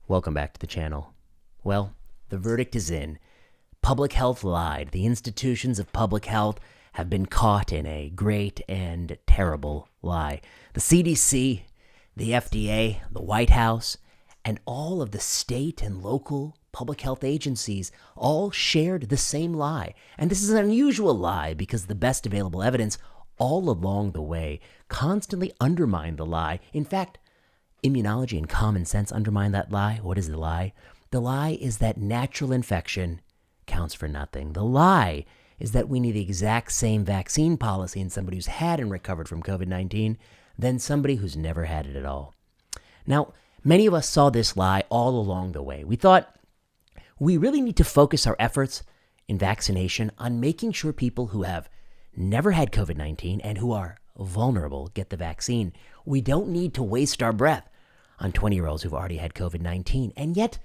Welcome back to the channel. Well, the verdict is in. Public health lied. The institutions of public health have been caught in a great and terrible lie. The CDC, the FDA, the White House, and all of the state and local public health agencies all shared the same lie. And this is an unusual lie because the best available evidence all along the way constantly undermined the lie. In fact, immunology and common sense undermine that lie. What is the lie? The lie is that natural infection counts for nothing. The lie is that we need the exact same vaccine policy in somebody who's had and recovered from COVID-19 than somebody who's never had it at all. Now, many of us saw this lie all along the way. We thought we really need to focus our efforts in vaccination on making sure people who have never had COVID-19 and who are vulnerable get the vaccine. We don't need to waste our breath on 20-year-olds who've already had COVID-19. And yet,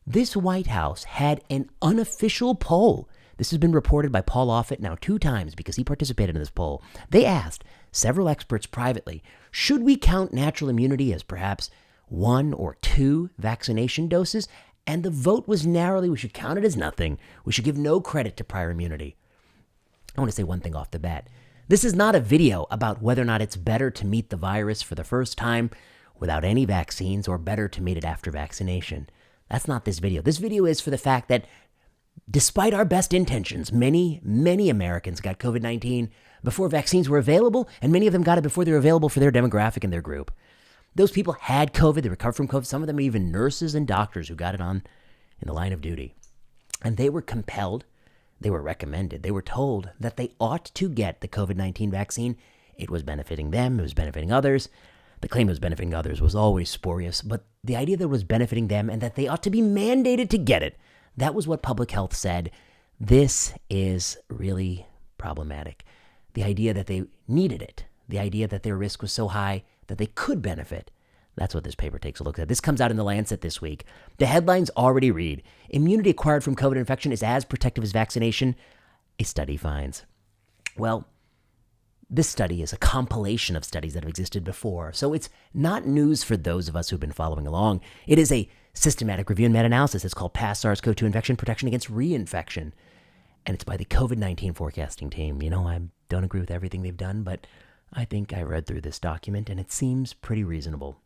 this White House had an unofficial poll. This has been reported by Paul Offit now 2 times because he participated in this poll. They asked several experts privately, should we count natural immunity as perhaps 1 or 2 vaccination doses? And the vote was narrowly, we should count it as nothing. We should give no credit to prior immunity. I want to say one thing off the bat. This is not a video about whether or not it's better to meet the virus for the first time without any vaccines or better to meet it after vaccination. That's not this video. This video is for the fact that despite our best intentions, many Americans got COVID-19 before vaccines were available, and many of them got it before they were available for their demographic and their group. Those people had COVID, they recovered from COVID. Some of them are even nurses and doctors who got it on in the line of duty. And they were compelled, they were recommended, they were told that they ought to get the COVID-19 vaccine. It was benefiting them, it was benefiting others. The claim it was benefiting others was always spurious, but the idea that it was benefiting them and that they ought to be mandated to get it, that was what public health said. This is really problematic. The idea that they needed it, the idea that their risk was so high that they could benefit, that's what this paper takes a look at. This comes out in the Lancet this week. The headlines already read, immunity acquired from COVID infection is as protective as vaccination, a study finds. Well, this study is a compilation of studies that have existed before, so it's not news for those of us who've been following along. It is a systematic review and meta-analysis. It's called Past SARS-CoV-2 Infection Protection Against Reinfection, and it's by the COVID-19 forecasting team. You know, I don't agree with everything they've done, but I think I read through this document, and it seems pretty reasonable.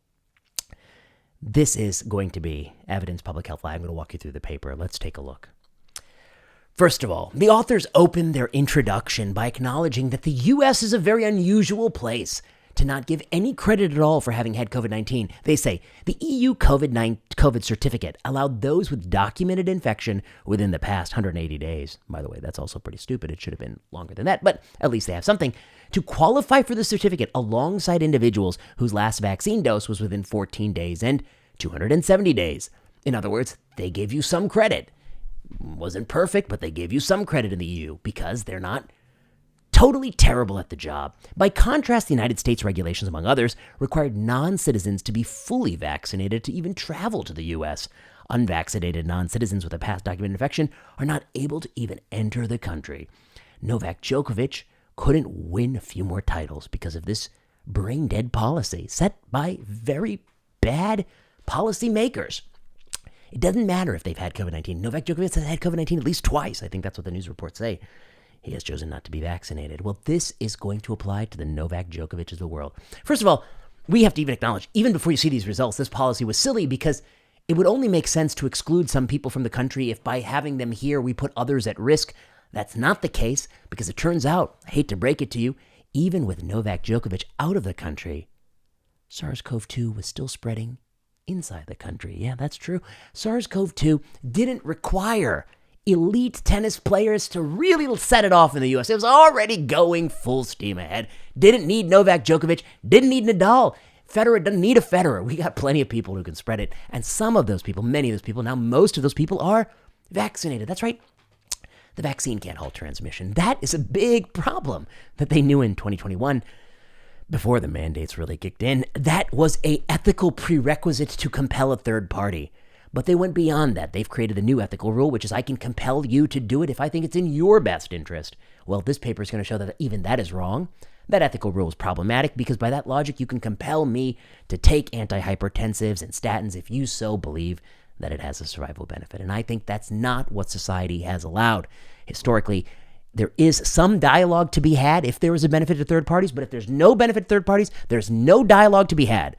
This is going to be Evidence Public Health Lie. I'm going to walk you through the paper. Let's take a look. First of all, the authors open their introduction by acknowledging that the U.S. is a very unusual place to not give any credit at all for having had COVID-19. They say the EU COVID certificate allowed those with documented infection within the past 180 days. By the way, that's also pretty stupid. It should have been longer than that, but at least they have something to qualify for the certificate alongside individuals whose last vaccine dose was within 14 days and 270 days. In other words, they gave you some credit. Wasn't perfect, but they gave you some credit in the EU because they're not totally terrible at the job. By contrast, the United States regulations, among others, required non-citizens to be fully vaccinated to even travel to the U.S. Unvaccinated non-citizens with a past documented infection are not able to even enter the country. Novak Djokovic couldn't win a few more titles because of this brain-dead policy set by very bad policymakers. It doesn't matter if they've had COVID-19. Novak Djokovic has had COVID-19 at least twice. I think that's what the news reports say. He has chosen not to be vaccinated. Well, this is going to apply to the Novak Djokovics of the world. First of all, we have to even acknowledge, even before you see these results, this policy was silly because it would only make sense to exclude some people from the country if by having them here, we put others at risk. That's not the case because it turns out, I hate to break it to you, even with Novak Djokovic out of the country, SARS-CoV-2 was still spreading inside the country. Yeah, that's true. SARS-CoV-2 didn't require elite tennis players to really set it off in the U.S. It was already going full steam ahead. Didn't need Novak Djokovic. Didn't need Nadal. Federer doesn't need a Federer. We got plenty of people who can spread it. And some of those people, many of those people, now most of those people are vaccinated. That's right. The vaccine can't halt transmission. That is a big problem that they knew in 2021. Before the mandates really kicked in, that was an ethical prerequisite to compel a third party. But they went beyond that. They've created a new ethical rule, which is I can compel you to do it if I think it's in your best interest. Well, this paper is going to show that even that is wrong. That ethical rule is problematic because by that logic, you can compel me to take antihypertensives and statins if you so believe that it has a survival benefit. And I think that's not what society has allowed. Historically, there is some dialogue to be had if there is a benefit to third parties, but if there's no benefit to third parties, there's no dialogue to be had.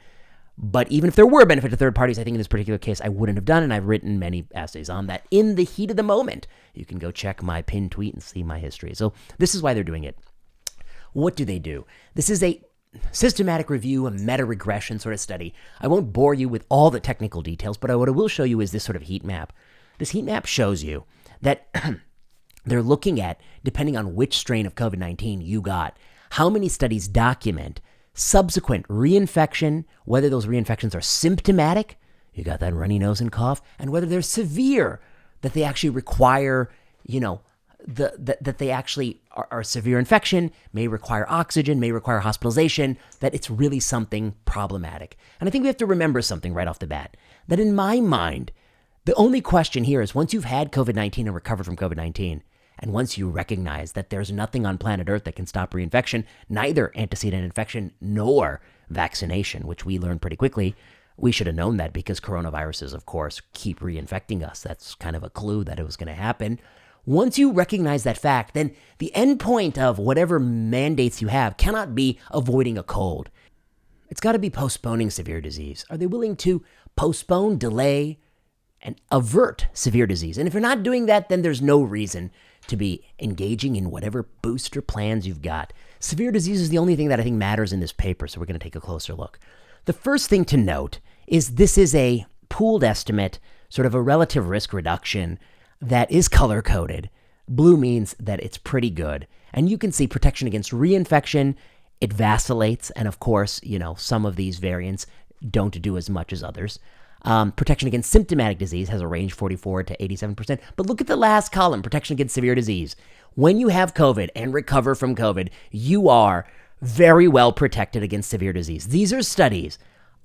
But even if there were a benefit to third parties, I think in this particular case, I wouldn't have done, and I've written many essays on that in the heat of the moment. You can go check my pinned tweet and see my history. So this is why they're doing it. What do they do? This is a systematic review, a meta-regression sort of study. I won't bore you with all the technical details, but what I will show you is this sort of heat map. This heat map shows you that they're looking at, depending on which strain of COVID-19 you got, how many studies document subsequent reinfection, whether those reinfections are symptomatic, you got that runny nose and cough, and whether they're severe, that they actually require, that they actually are severe infection, may require oxygen, may require hospitalization, that it's really something problematic. And I think we have to remember something right off the bat, that in my mind, the only question here is once you've had COVID-19 and recovered from COVID-19, and once you recognize that there's nothing on planet Earth that can stop reinfection, neither antecedent infection nor vaccination, which we learned pretty quickly. We should have known that because coronaviruses, of course, keep reinfecting us. That's kind of a clue that it was going to happen. Once you recognize that fact, then the end point of whatever mandates you have cannot be avoiding a cold. It's got to be postponing severe disease. Are they willing to postpone, delay, and avert severe disease? And if you're not doing that, then there's no reason to be engaging in whatever booster plans you've got. Severe disease is the only thing that I think matters in this paper, so we're going to take a closer look. The first thing to note is this is a pooled estimate, sort of a relative risk reduction that is color-coded. Blue means that it's pretty good. And you can see protection against reinfection, it vacillates, and of course, some of these variants don't do as much as others. Protection against symptomatic disease has a range 44 to 87%. But look at the last column, protection against severe disease. When you have COVID and recover from COVID, you are very well protected against severe disease. These are studies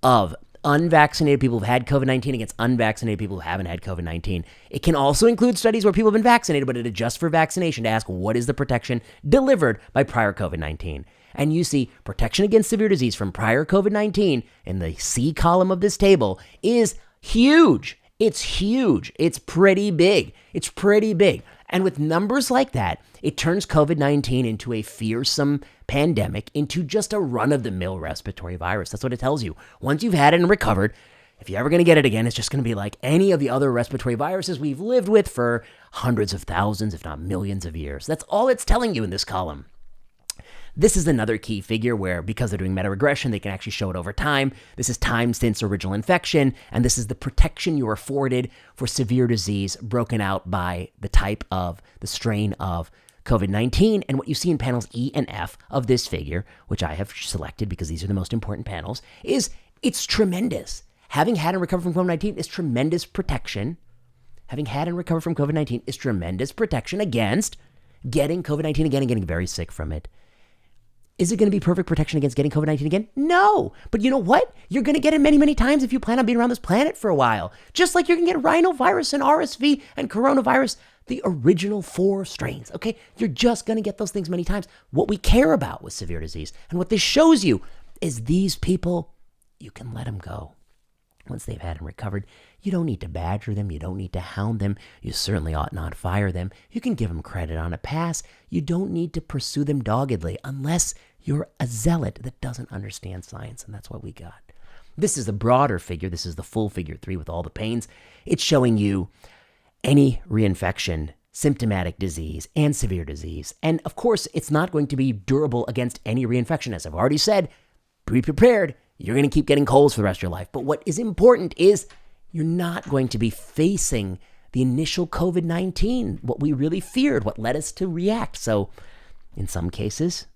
of unvaccinated people who've had COVID-19 against unvaccinated people who haven't had COVID-19. It can also include studies where people have been vaccinated, but it adjusts for vaccination to ask what is the protection delivered by prior COVID-19. And you see protection against severe disease from prior COVID-19 in the C column of this table is huge. It's huge. It's pretty big. It's pretty big. And with numbers like that, it turns COVID-19 into a fearsome pandemic, into just a run-of-the-mill respiratory virus. That's what it tells you. Once you've had it and recovered, if you're ever going to get it again, it's just going to be like any of the other respiratory viruses we've lived with for hundreds of thousands, if not millions of years. That's all it's telling you in this column. This is another key figure where, because they're doing meta-regression, they can actually show it over time. This is time since original infection, and this is the protection you're afforded for severe disease broken out by the type of, the strain of COVID-19. And what you see in panels E and F of this figure, which I have selected because these are the most important panels, is it's tremendous. Having had and recovered from COVID-19 is tremendous protection. Having had and recovered from COVID-19 is tremendous protection against getting COVID-19 again and getting very sick from it. Is it going to be perfect protection against getting COVID-19 again? No. But you know what? You're going to get it many, many times if you plan on being around this planet for a while. Just like you're going to get rhinovirus and RSV and coronavirus, the original 4 strains, okay? You're just going to get those things many times. What we care about with severe disease and what this shows you is these people, you can let them go. Once they've had and recovered, you don't need to badger them. You don't need to hound them. You certainly ought not fire them. You can give them credit on a pass. You don't need to pursue them doggedly unless you're a zealot that doesn't understand science, and that's what we got. This is the broader figure. This is the full figure 3 with all the pains. It's showing you any reinfection, symptomatic disease, and severe disease. And of course, it's not going to be durable against any reinfection. As I've already said, be prepared. You're going to keep getting colds for the rest of your life. But what is important is you're not going to be facing the initial COVID-19, what we really feared, what led us to react. So in some cases,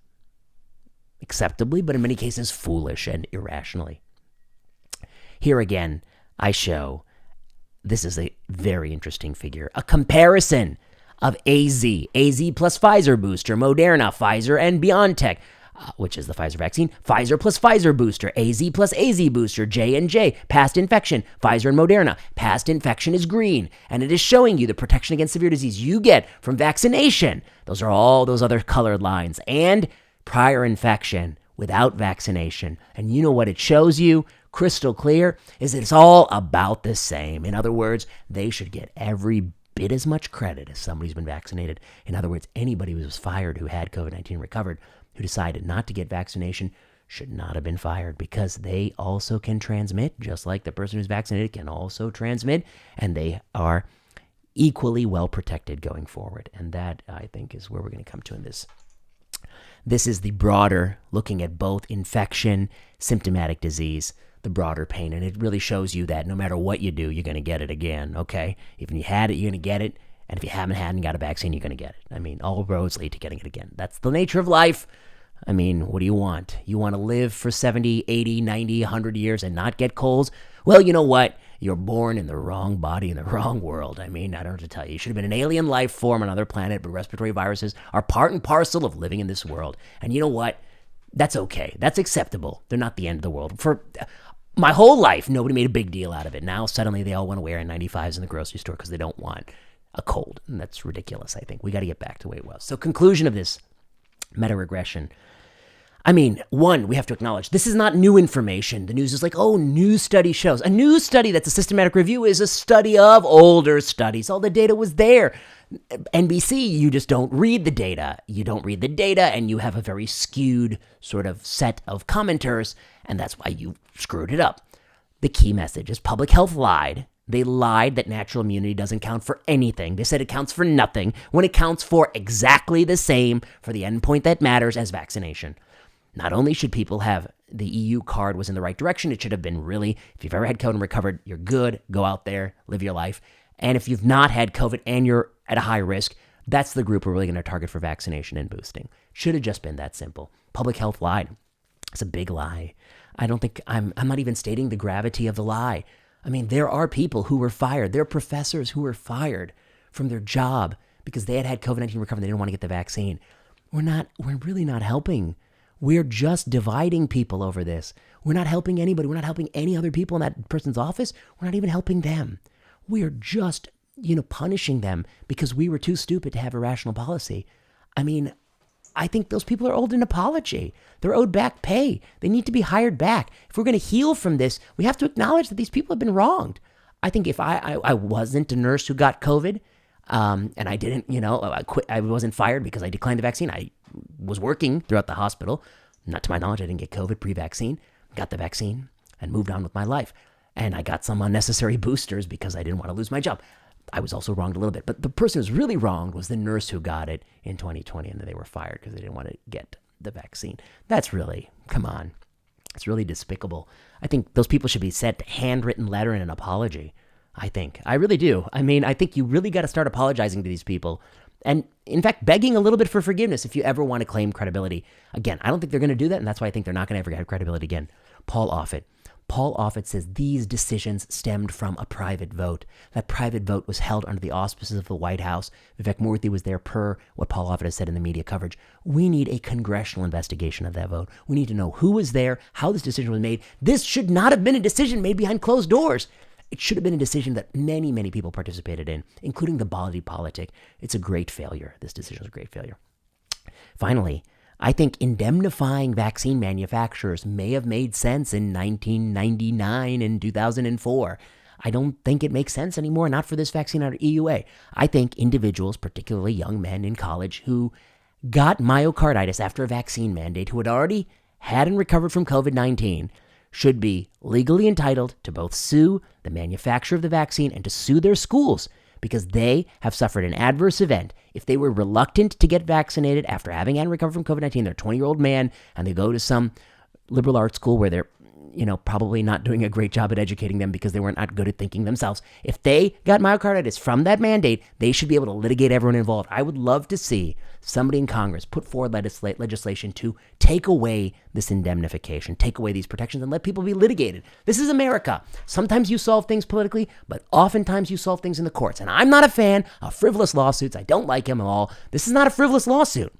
acceptably, but in many cases, foolish and irrationally. Here again, I show, this is a very interesting figure, a comparison of AZ plus Pfizer booster, Moderna, Pfizer, and BioNTech, which is the Pfizer vaccine, Pfizer plus Pfizer booster, AZ plus AZ booster, J&J, past infection, Pfizer and Moderna. Past infection is green, and it is showing you the protection against severe disease you get from vaccination. Those are all those other colored lines. And prior infection without vaccination. And you know what it shows you? Crystal clear is it's all about the same. In other words, they should get every bit as much credit as somebody who's been vaccinated. In other words, anybody who was fired who had COVID-19 recovered, who decided not to get vaccination, should not have been fired because they also can transmit, just like the person who's vaccinated can also transmit, and they are equally well protected going forward. And that, I think, is where we're going to come to in this. This is the broader, looking at both infection, symptomatic disease, the broader pain. And it really shows you that no matter what you do, you're going to get it again, okay? If you had it, you're going to get it. And if you haven't had and got a vaccine, you're going to get it. I mean, all roads lead to getting it again. That's the nature of life. I mean, what do you want? You want to live for 70, 80, 90, 100 years and not get colds? Well, you know what? You're born in the wrong body in the wrong world. I mean, I don't have to tell you. You should have been an alien life form on another planet, but respiratory viruses are part and parcel of living in this world. And you know what? That's okay. That's acceptable. They're not the end of the world. For my whole life, nobody made a big deal out of it. Now, suddenly, they all want to wear N95s in the grocery store because they don't want a cold. And that's ridiculous, I think. We got to get back to the way it was. So, conclusion of this meta-regression. I mean, one, we have to acknowledge this is not new information. The news is like, oh, new study shows. A new study that's a systematic review is a study of older studies. All the data was there. NBC, you just don't read the data. You don't read the data, and you have a very skewed sort of set of commenters, and that's why you screwed it up. The key message is public health lied. They lied that natural immunity doesn't count for anything. They said it counts for nothing when it counts for exactly the same for the endpoint that matters as vaccination. Not only should people have the EU card was in the right direction, it should have been really, if you've ever had COVID and recovered, you're good, go out there, live your life. And if you've not had COVID and you're at a high risk, that's the group we're really going to target for vaccination and boosting. Should have just been that simple. Public health lied. It's a big lie. I don't think, I'm not even stating the gravity of the lie. I mean, there are people who were fired. There are professors who were fired from their job because they had COVID-19 recovery and they didn't want to get the vaccine. We're really not helping. We're just dividing people over this. We're not helping anybody. We're not helping any other people in that person's office. We're not even helping them. We are just, punishing them because we were too stupid to have a rational policy. I mean, I think those people are owed an apology. They're owed back pay. They need to be hired back. If we're going to heal from this, we have to acknowledge that these people have been wronged. I think if I wasn't a nurse who got COVID, and I didn't, I quit. I wasn't fired because I declined the vaccine. I was working throughout the hospital. Not to my knowledge, I didn't get COVID pre-vaccine. Got the vaccine and moved on with my life. And I got some unnecessary boosters because I didn't want to lose my job. I was also wronged a little bit. But the person who was really wronged was the nurse who got it in 2020, and then they were fired because they didn't want to get the vaccine. That's really, come on. It's really despicable. I think those people should be sent a handwritten letter and an apology. I really do. I mean, I think you really got to start apologizing to these people. And in fact, begging a little bit for forgiveness if you ever want to claim credibility. Again, I don't think they're going to do that, and that's why I think they're not going to ever have credibility again. Paul Offit says these decisions stemmed from a private vote. That private vote was held under the auspices of the White House. Vivek Murthy was there per what Paul Offit has said in the media coverage. We need a congressional investigation of that vote. We need to know who was there, how this decision was made. This should not have been a decision made behind closed doors. It should have been a decision that many, many people participated in, including the body politic. It's a great failure. This decision is a great failure. Finally, I think indemnifying vaccine manufacturers may have made sense in 1999 and 2004. I don't think it makes sense anymore, not for this vaccine under EUA. I think individuals, particularly young men in college who got myocarditis after a vaccine mandate, who had already had and recovered from COVID-19, should be legally entitled to both sue the manufacturer of the vaccine and to sue their schools because they have suffered an adverse event. If they were reluctant to get vaccinated after having had recovered from COVID-19, they're a 20-year-old man, and they go to some liberal arts school where they're probably not doing a great job at educating them because they weren't not good at thinking themselves. If they got myocarditis from that mandate, they should be able to litigate everyone involved. I would love to see somebody in Congress put forward legislation to take away this indemnification, take away these protections, and let people be litigated. This is America. Sometimes you solve things politically, but oftentimes you solve things in the courts. And I'm not a fan of frivolous lawsuits. I don't like them at all. This is not a frivolous lawsuit.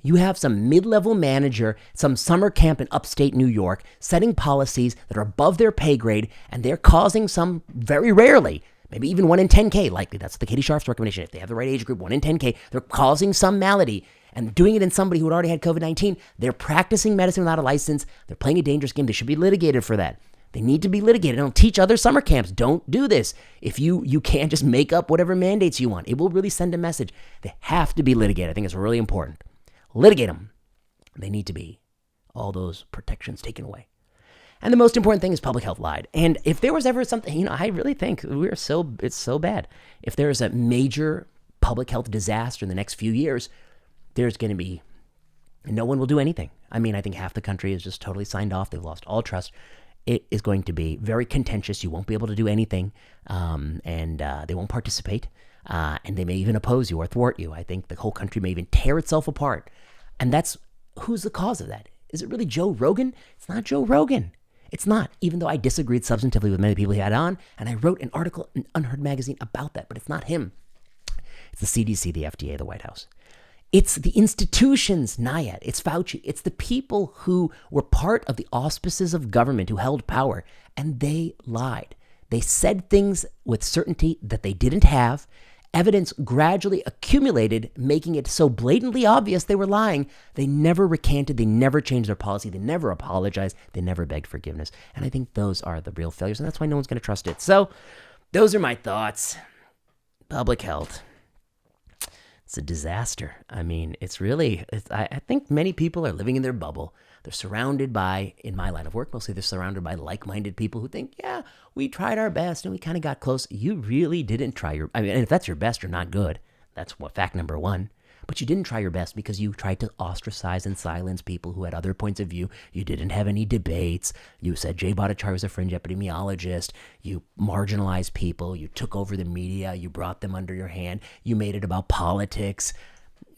You have some mid-level manager, some summer camp in upstate New York, setting policies that are above their pay grade, and they're causing some, very rarely, maybe even 1 in 10K, likely. That's the Katie Sharp's recommendation. If they have the right age group, 1 in 10K, they're causing some malady. and doing it in somebody who had already had COVID-19, they're practicing medicine without a license. They're playing a dangerous game. They should be litigated for that. They need to be litigated. Don't teach other summer camps. Don't do this. If you can't just make up whatever mandates you want, it will really send a message. They have to be litigated. I think it's really important. Litigate them. They need to be. All those protections taken away. And the most important thing is public health lied. And if there was ever something, I really think it's so bad. If there is a major public health disaster in the next few years, there's going to be, no one will do anything. I think half the country is just totally signed off. They've lost all trust. It is going to be very contentious. You won't be able to do anything, and they won't participate, and they may even oppose you or thwart you. I think the whole country may even tear itself apart. And who's the cause of that? Is it really Joe Rogan? It's not Joe Rogan. It's not, even though I disagreed substantively with many people he had on, and I wrote an article in Unheard magazine about that, but it's not him. It's the CDC, the FDA, the White House. It's the institutions, NIAID, it's Fauci. It's the people who were part of the auspices of government who held power, and they lied. They said things with certainty that they didn't have. Evidence gradually accumulated, making it so blatantly obvious they were lying. They never recanted. They never changed their policy. They never apologized. They never begged forgiveness. And I think those are the real failures, and that's why no one's going to trust it. So those are my thoughts. Public health. It's a disaster. I think many people are living in their bubble. They're surrounded by, in my line of work, mostly they're surrounded by like-minded people who think, yeah, we tried our best and we kind of got close. You really didn't try and if that's your best, you're not good. That's fact number one. But you didn't try your best because you tried to ostracize and silence people who had other points of view. You didn't have any debates. You said Jay Bhattacharya was a fringe epidemiologist. You marginalized people. You took over the media. You brought them under your hand. You made it about politics.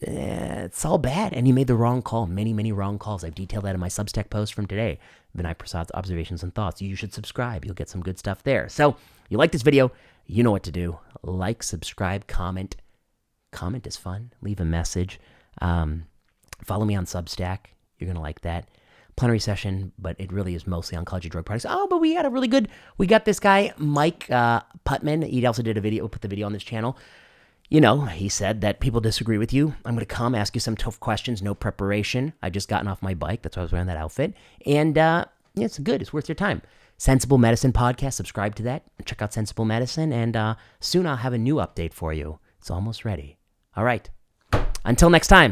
It's all bad. And you made the wrong call. Many, many wrong calls. I've detailed that in my Substack post from today. Vinay Prasad's Observations and Thoughts. You should subscribe. You'll get some good stuff there. So you like this video, you know what to do. Like, subscribe, comment. Comment is fun. Leave a message. Follow me on Substack. You're going to like that. Plenary session, but it really is mostly oncology drug products. Oh, but we got this guy, Mike Putman. He also did a video, put the video on this channel. He said that people disagree with you. I'm going to come ask you some tough questions, no preparation. I just gotten off my bike. That's why I was wearing that outfit. And it's good. It's worth your time. Sensible Medicine Podcast. Subscribe to that. Check out Sensible Medicine. And soon I'll have a new update for you. It's almost ready. All right. Until next time.